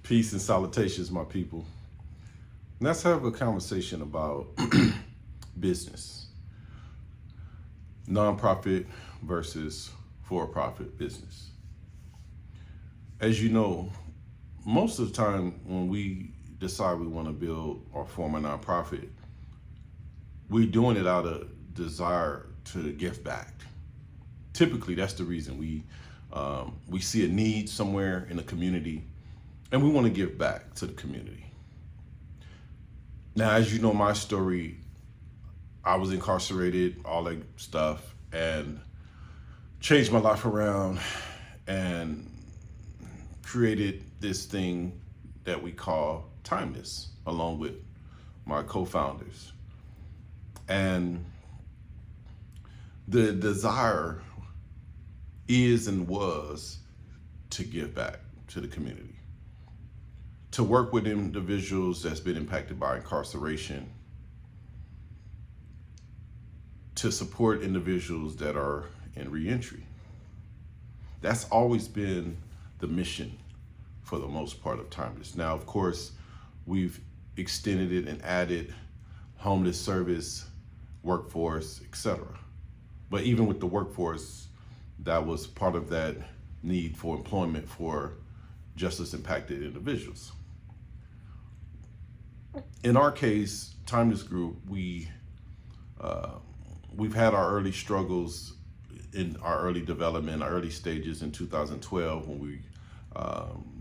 Peace and salutations, my people. Let's have a conversation about business, nonprofit versus for-profit business. As you know, most of the time when we decide we want to build or form a nonprofit, we're doing it out of desire to give back. Typically, that's the reason we see a need somewhere in the community, and we want to give back to the community. Now, as you know, my story, I was incarcerated, all that stuff, and changed my life around and created this thing that we call Timeless, along with my co-founders. And the desire is and was to give back to the community, to work with individuals that's been impacted by incarceration, to support individuals that are in reentry. That's always been the mission for the most part of Timeless. Now, of course, we've extended it and added homeless service, workforce, etc. But even with the workforce, that was part of that need for employment for justice impacted individuals. In our case, Timeless Group, we've had our early struggles in our early development, our early stages in 2012 when we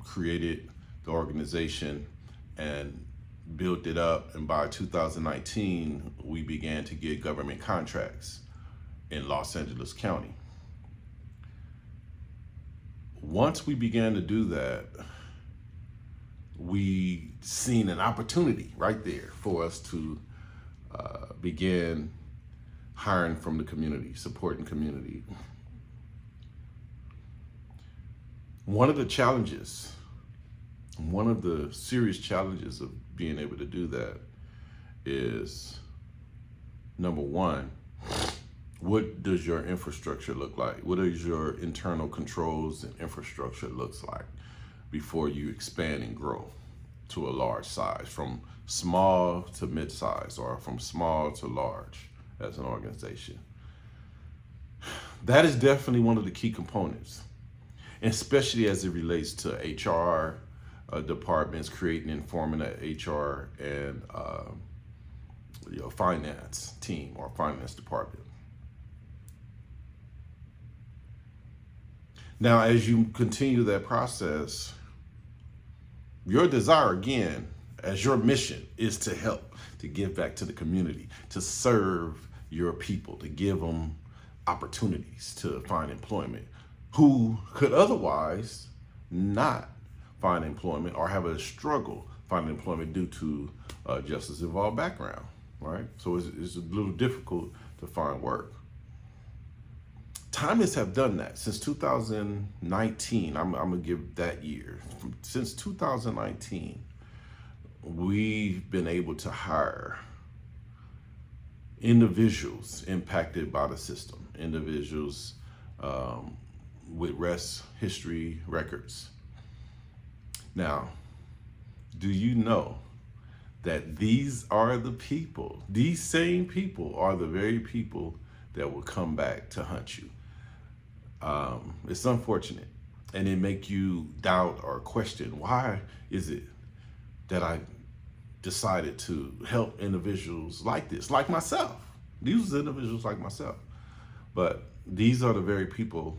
created the organization and built it up. And by 2019, we began to get government contracts in Los Angeles County. Once we began to do that, we seen an opportunity right there for us to begin hiring from the community, supporting community. One of the challenges, one of the serious challenges of being able to do that is, number one, what does your infrastructure look like? What does your internal controls and infrastructure looks like before you expand and grow to a large size, from small to mid-size or from small to large as an organization? That is definitely one of the key components, especially as it relates to HR departments, creating and forming an HR and finance team or finance department. Now, as you continue that process, your desire, again, as your mission, is to help, to give back to the community, to serve your people, to give them opportunities to find employment, who could otherwise not find employment or have a struggle finding employment due to justice-involved background, right? So it's a little difficult to find work. Timeless have done that since 2019. I'm gonna give that year. Since 2019, we've been able to hire individuals impacted by the system, individuals with arrest history records. Now, do you know that these are the people, these same people are the very people that will come back to hunt you? It's unfortunate, and it make you doubt or question, why is it that I decided to help individuals like this, like myself? These are individuals like myself, but these are the very people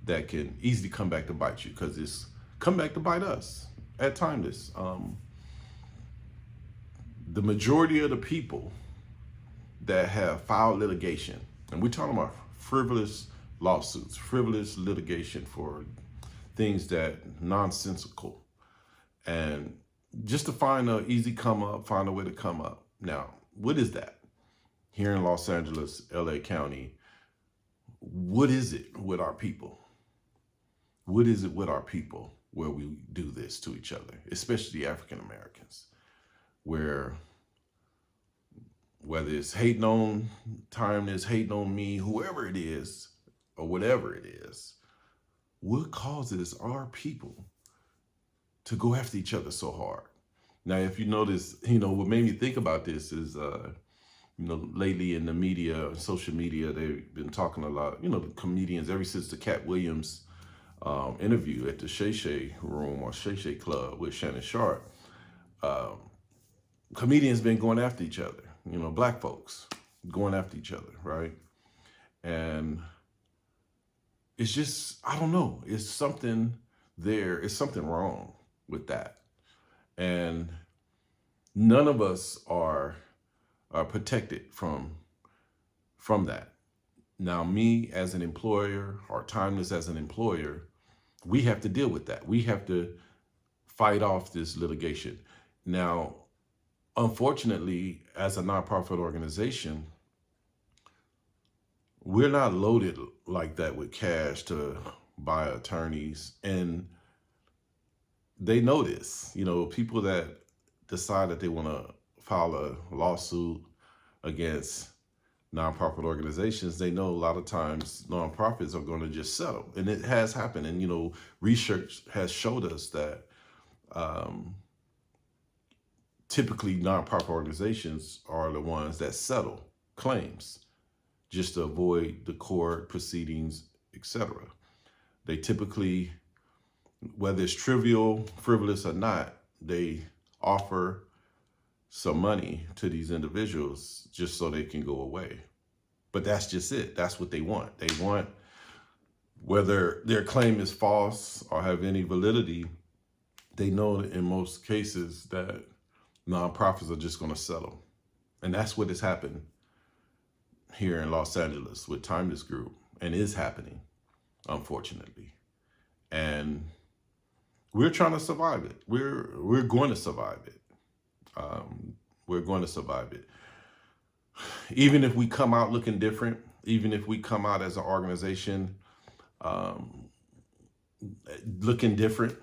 that can easily come back to bite you, because it's come back to bite us at Timeless. The majority of the people that have filed litigation, and we're talking about frivolous lawsuits, frivolous litigation for things that nonsensical, and just to find an easy come up, find a way to come up. Now, what is that? Here in Los Angeles, LA County, what is it with our people? What is it with our people where we do this to each other, especially African Americans, where whether it's hating on Timeless, hating on me, whoever it is, or whatever it is, what causes our people to go after each other so hard. Now, if you notice, what made me think about this is, lately in the media, social media, they've been talking a lot, the comedians, ever since the Cat Williams interview at the Shay Shay Room or Shay Shay Club with Shannon Sharp, comedians been going after each other, black folks going after each other, right? And it's just, I don't know, it's something there, it's something wrong with that. And none of us are protected from that. Now, me as an employer, or Timeless as an employer, we have to deal with that. We have to fight off this litigation. Now, unfortunately, as a nonprofit organization, we're not loaded like that with cash to buy attorneys. And they know this, people that decide that they want to file a lawsuit against nonprofit organizations, they know a lot of times nonprofits are going to just settle. And it has happened. And, research has showed us that typically nonprofit organizations are the ones that settle claims just to avoid the court proceedings, etc. They typically, whether it's trivial, frivolous or not, they offer some money to these individuals just so they can go away. But that's just it. That's what they want. They want, whether their claim is false or have any validity, they know that in most cases that nonprofits are just going to settle. And that's what has happened here in Los Angeles with Timeless Group, and is happening, unfortunately. And we're trying to survive it. We're going to survive it. We're going to survive it. Even if we come out looking different, even if we come out as an organization looking different,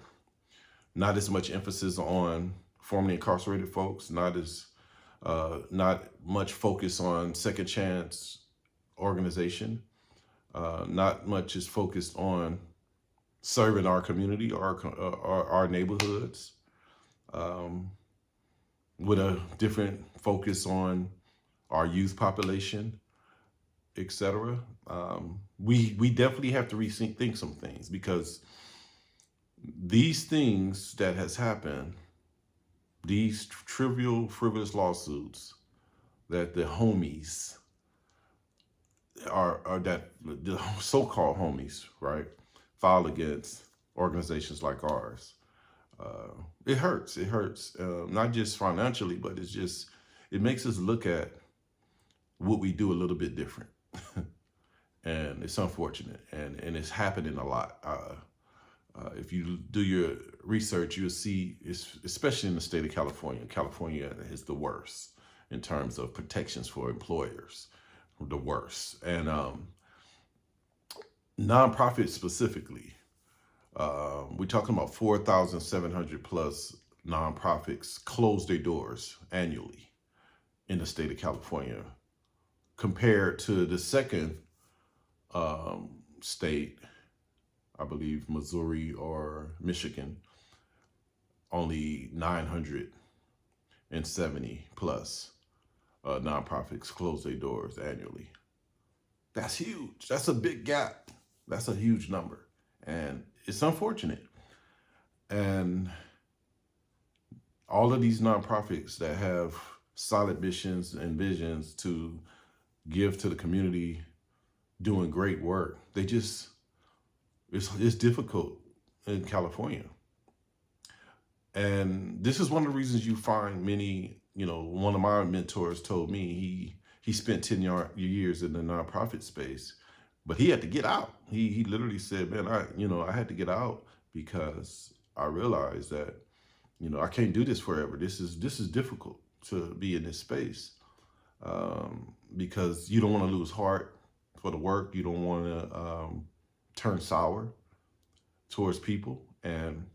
not as much emphasis on formerly incarcerated folks, not much focus on second chance organization, not much is focused on serving our community or our neighborhoods, with a different focus on our youth population, etc. We definitely have to rethink some things, because these things that has happened, these trivial, frivolous lawsuits that the homies are that the so-called homies, right, file against organizations like ours. It hurts. It hurts, not just financially, but it makes us look at what we do a little bit different. And it's unfortunate, and it's happening a lot. If you do your research, you'll see, especially in the state of California, California is the worst in terms of protections for employers, the worst. And nonprofits specifically, we're talking about 4,700 plus nonprofits close their doors annually in the state of California, compared to the second state, I believe Missouri or Michigan, only 970 plus nonprofits close their doors annually. That's huge. That's a big gap. That's a huge number. And it's unfortunate. And all of these nonprofits that have solid missions and visions to give to the community, doing great work, it's difficult in California. And this is one of the reasons you find many, one of my mentors told me he spent 10 years in the nonprofit space, but he had to get out. He literally said, man, I had to get out because I realized that, I can't do this forever. This is difficult to be in this space, because you don't want to lose heart for the work. You don't want to turn sour towards people, and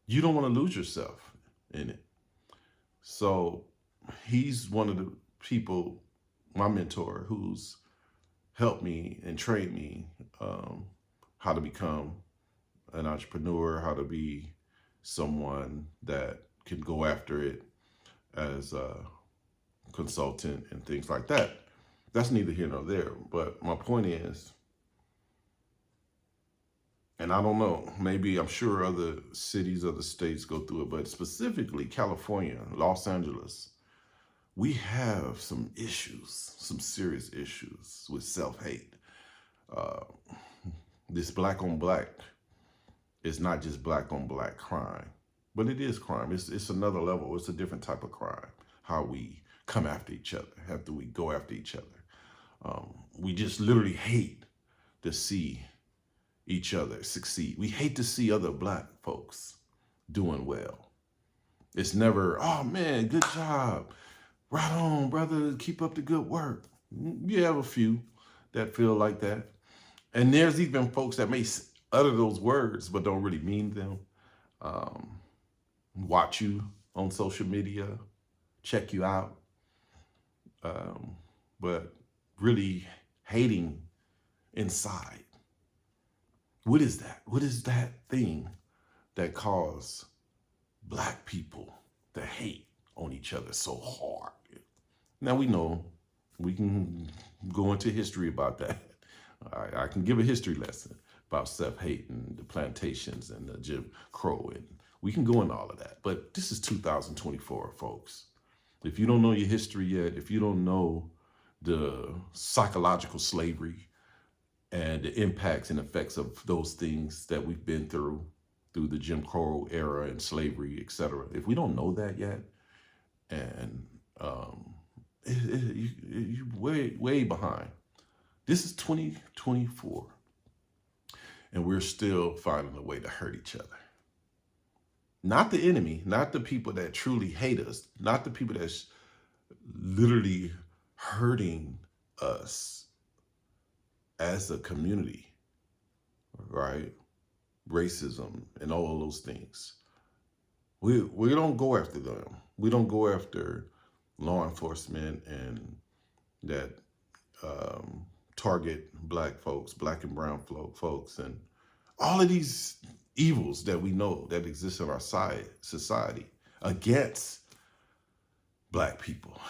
you don't want to lose yourself in it. So he's one of the people, my mentor, who's helped me and trained me how to become an entrepreneur, how to be someone that can go after it as a consultant and things like that. That's neither here nor there. But my point is, and I don't know, maybe I'm sure other cities, other states go through it, but specifically California, Los Angeles, we have some issues, some serious issues with self-hate. Uh, this black on black is not just black on black crime, but it is crime. It's another level. It's a different type of crime. How we come after each other, after we go after each other. We just literally hate to see each other succeed. We hate to see other black folks doing well. It's never, oh man, good job. Right on, brother. Keep up the good work. You have a few that feel like that. And there's even folks that may utter those words, but don't really mean them. Watch you on social media, check you out. But really hating inside. What is that? What is that thing that caused black people to hate on each other so hard? Now we know, we can go into history about that. I can give a history lesson about self-hate and the plantations and the Jim Crow, and we can go into all of that. But this is 2024, folks. If you don't know your history yet, if you don't know the psychological slavery and the impacts and effects of those things that we've been through the Jim Crow era and slavery, etc. If we don't know that yet, and you're way behind. This is 2024, and we're still finding a way to hurt each other. Not the enemy, not the people that truly hate us, not the people that's literally hurting us as a community, right? Racism and all of those things. We don't go after them. We don't go after law enforcement and that target black folks, black and brown folks, and all of these evils that we know that exist in our society against black people.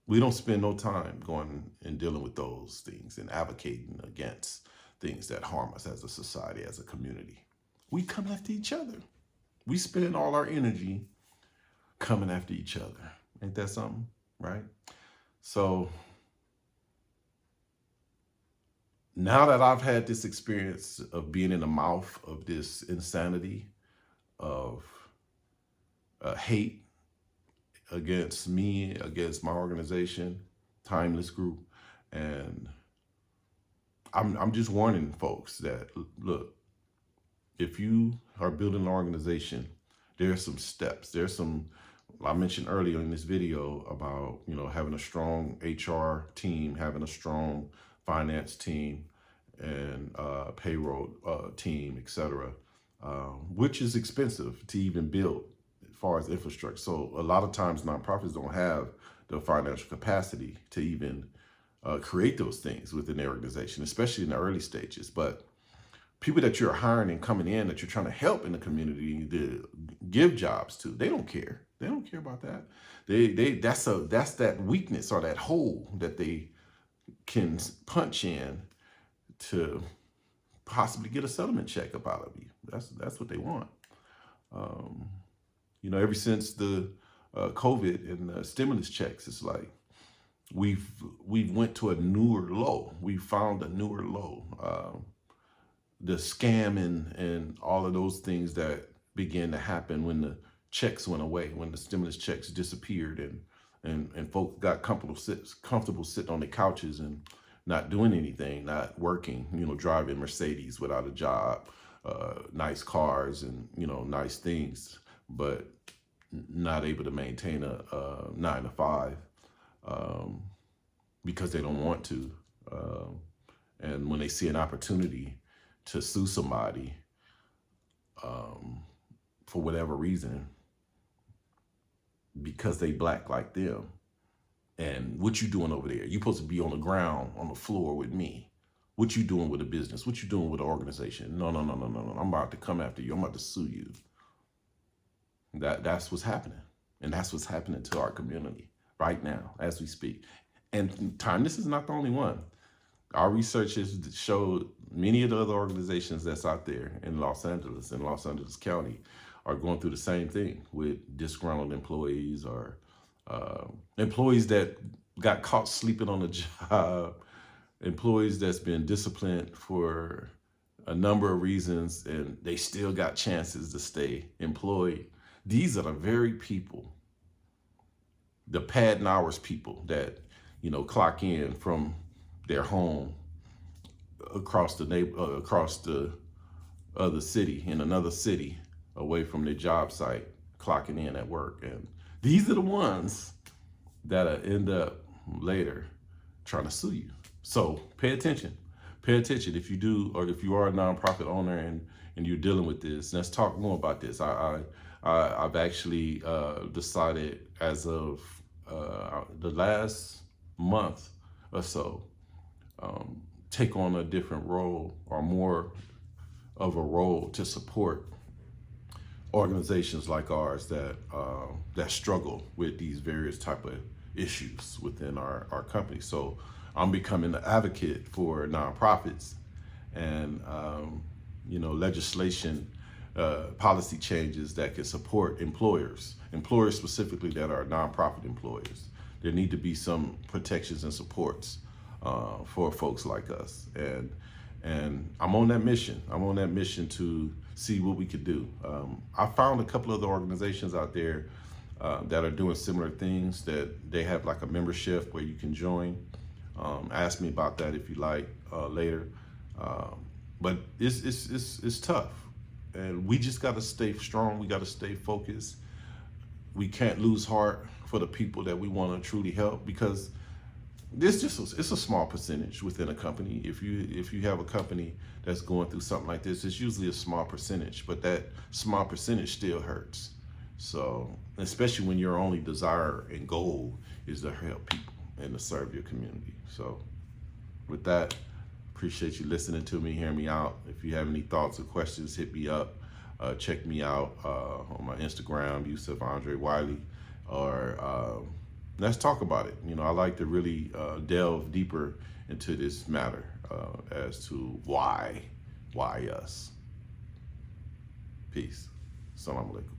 We don't spend no time going and dealing with those things and advocating against things that harm us as a society, as a community. We come after each other. We spend all our energy coming after each other. Ain't that something, right? So now that I've had this experience of being in the mouth of this insanity of hate against me, against my organization, Timeless Group, and I'm just warning folks that, look, if you are building an organization, there's some steps. There's some, I mentioned earlier in this video about, having a strong HR team, having a strong finance team, and payroll team, etc., which is expensive to even build as far as infrastructure. So a lot of times nonprofits don't have the financial capacity to even create those things within their organization, especially in the early stages. But people that you're hiring and coming in that you're trying to help in the community to give jobs to, they don't care. They don't care about that. That's that weakness or that hole that they can punch in to possibly get a settlement check up out of you. That's what they want. Ever since the COVID and the stimulus checks, it's like we've went to a newer low. We found a newer low. The scamming and all of those things that began to happen when the checks went away, when the stimulus checks disappeared, and folks got comfortable sitting on their couches and not doing anything, not working, driving Mercedes without a job, nice cars and, nice things, but not able to maintain a 9-to-5 because they don't want to. And when they see an opportunity to sue somebody for whatever reason, because they black like them, and what you doing over there? You supposed to be on the ground, on the floor with me. What you doing with a business? What you doing with an organization? No, no, no, no, no, no. I'm about to come after you. I'm about to sue you. That's what's happening. And that's what's happening to our community right now as we speak. And time, this is not the only one. Our research has showed many of the other organizations that's out there in Los Angeles County are going through the same thing with disgruntled employees or employees that got caught sleeping on the job, employees that's been disciplined for a number of reasons and they still got chances to stay employed. These are the very people, the pad and hours people that, clock in from their home across the other city, in another city, away from their job site, clocking in at work. And these are the ones that end up later trying to sue you. So pay attention. Pay attention if you do, or if you are a nonprofit owner and you're dealing with this. Let's talk more about this. I've actually decided as of the last month or so, take on a different role or more of a role to support organizations like ours that struggle with these various type of issues within our company. So I'm becoming an advocate for nonprofits and legislation, policy changes that can support employers specifically that are nonprofit employers. There need to be some protections and supports for folks like us, and I'm on that mission. I'm on that mission to see what we could do. I found a couple of the organizations out there that are doing similar things, that they have like a membership where you can join. Ask me about that if you like later. But it's tough, and we just got to stay strong. We got to stay focused. We can't lose heart for the people that we want to truly help, because it's a small percentage within a company. If you have a company that's going through something like this, it's usually a small percentage, but that small percentage still hurts. So, especially when your only desire and goal is to help people and to serve your community. So with that, appreciate you listening to me, hearing me out. If you have any thoughts or questions, hit me up. Check me out on my Instagram, Yusef-Andre Wiley, or let's talk about it. I like to really delve deeper into this matter as to why us. Peace. Assalamu alaikum.